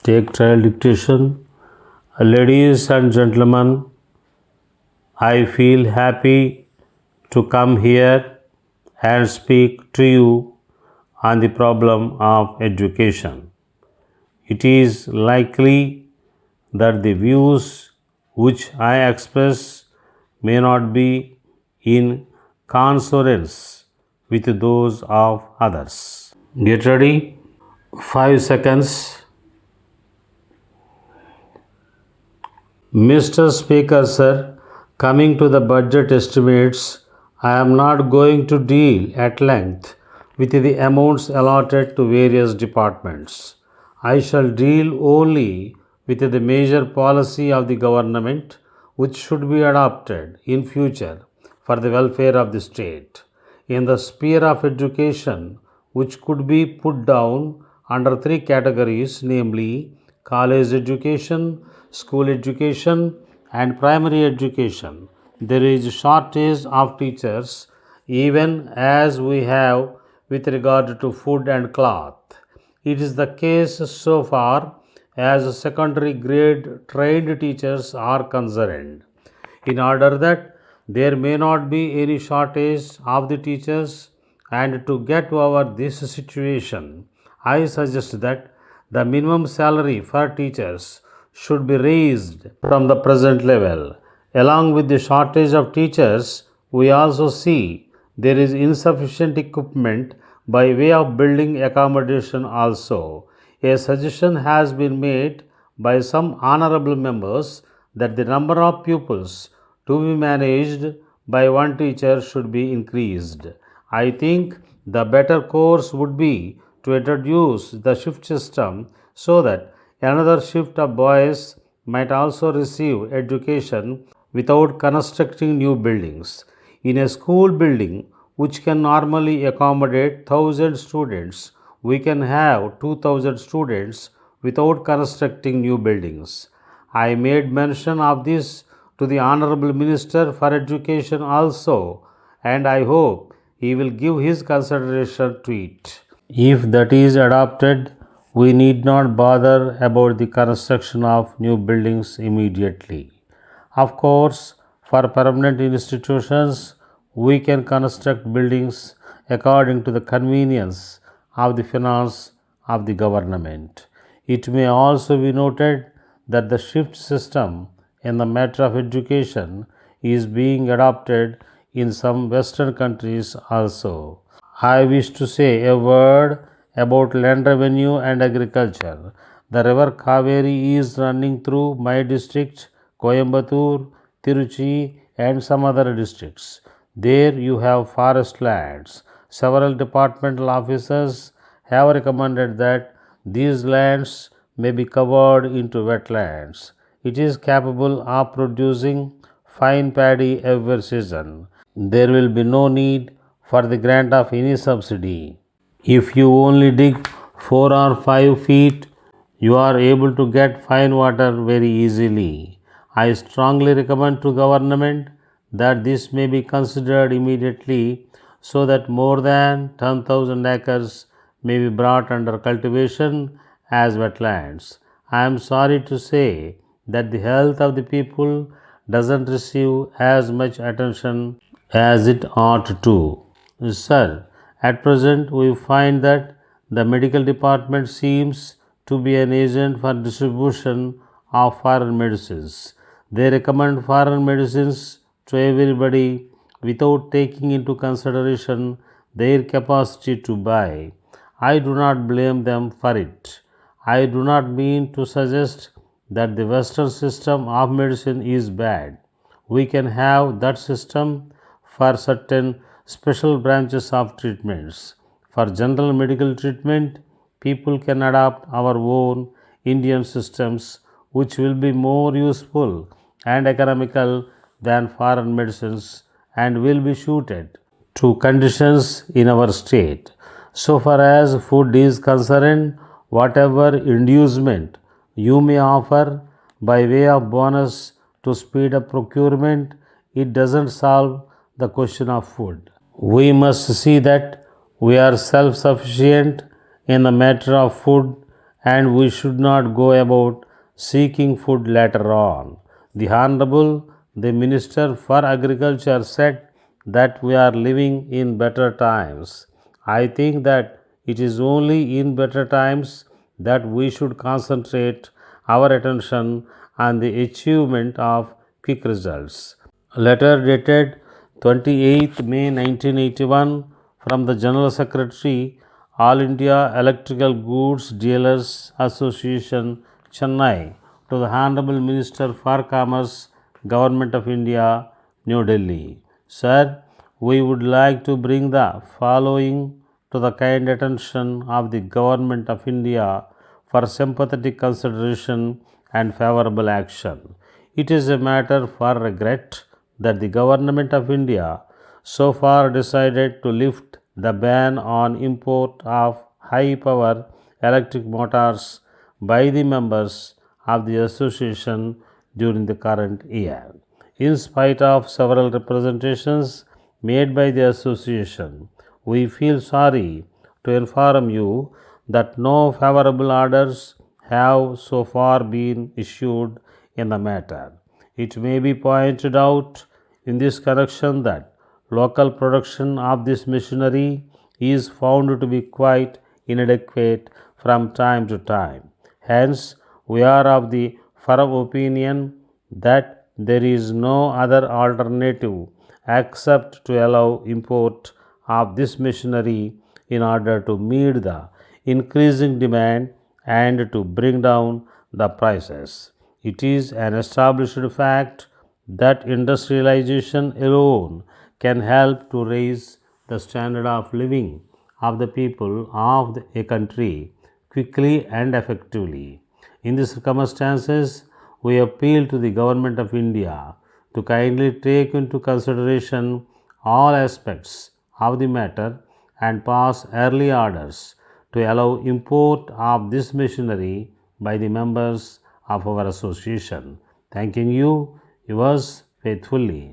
Take trial dictation. Ladies and gentlemen, I feel happy to come here and speak to you on the problem of education. It is likely that the views which I express may not be in consonance with those of others. Get ready. 5 seconds. Mr. Speaker, sir, coming to the budget estimates, I am not going to deal at length with the amounts allotted to various departments. I shall deal only with the major policy of the government which should be adopted in future for the welfare of the state. In the sphere of education, which could be put down under three categories, namely college education, school education, and primary education, there is a shortage of teachers, even as we have with regard to food and cloth. It is the case so far as secondary grade trained teachers are concerned. In order that there may not be any shortage of the teachers, and to get over this situation, I suggest that the minimum salary for teachers should be raised from the present level. Along with the shortage of teachers, we also see there is insufficient equipment by way of building accommodation also. A suggestion has been made by some honorable members that the number of pupils to be managed by one teacher should be increased. I think the better course would be to introduce the shift system so that another shift of boys might also receive education without constructing new buildings. In a school building which can normally accommodate 1000 students, we can have 2000 students without constructing new buildings. I made mention of this to the Honorable Minister for Education also, and I hope he will give his consideration to it. If that is adopted, we need not bother about the construction of new buildings immediately. Of course, for permanent institutions, we can construct buildings according to the convenience of the finance of the government. It may also be noted that the shift system in the matter of education is being adopted in some Western countries also. I wish to say a word about land revenue and agriculture. The river Kaveri is running through my district, Coimbatore, Tiruchi, and some other districts. There you have forest lands. Several departmental officers have recommended that these lands may be covered into wetlands. It is capable of producing fine paddy every season. There will be no need for the grant of any subsidy. If you only dig 4 or 5 feet, you are able to get fine water very easily. I strongly recommend to government that this may be considered immediately so that more than 10,000 acres may be brought under cultivation as wetlands. I am sorry to say that the health of the people doesn't receive as much attention as it ought to. Sir, at present we find that the medical department seems to be an agent for distribution of foreign medicines. They recommend foreign medicines to everybody without taking into consideration their capacity to buy. I do not blame them for it. I do not mean to suggest that the Western system of medicine is bad. We can have that system for certain special branches of treatments. For general medical treatment, people can adopt our own Indian systems, which will be more useful and economical than foreign medicines and will be suited to conditions in our state. So far as food is concerned, whatever inducement you may offer by way of bonus to speed up procurement, it doesn't solve the question of food. We must see that we are self sufficient in the matter of food and we should not go about seeking food later on. The Honorable the Minister for Agriculture said that we are living in better times. I think that it is only in better times that we should concentrate our attention on the achievement of quick results. Letter dated 28th May 1981 from the General Secretary, All India Electrical Goods Dealers Association, Chennai, to the Honorable Minister for Commerce, Government of India, New Delhi. Sir, we would like to bring the following to the kind attention of the Government of India for sympathetic consideration and favorable action. It is a matter for regret that the Government of India so far decided to lift the ban on import of high power electric motors by the members of the association during the current year. In spite of several representations made by the association, we feel sorry to inform you that no favorable orders have so far been issued in the matter. It may be pointed out in this connection that local production of this machinery is found to be quite inadequate from time to time. Hence, we are of the firm opinion that there is no other alternative except to allow import of this machinery in order to meet the increasing demand and to bring down the prices. It is an established fact that industrialization alone can help to raise the standard of living of the people of a country quickly and effectively. In these circumstances, we appeal to the Government of India to kindly take into consideration all aspects of the matter and pass early orders to allow import of this machinery by the members of our association. Thanking you, yours faithfully.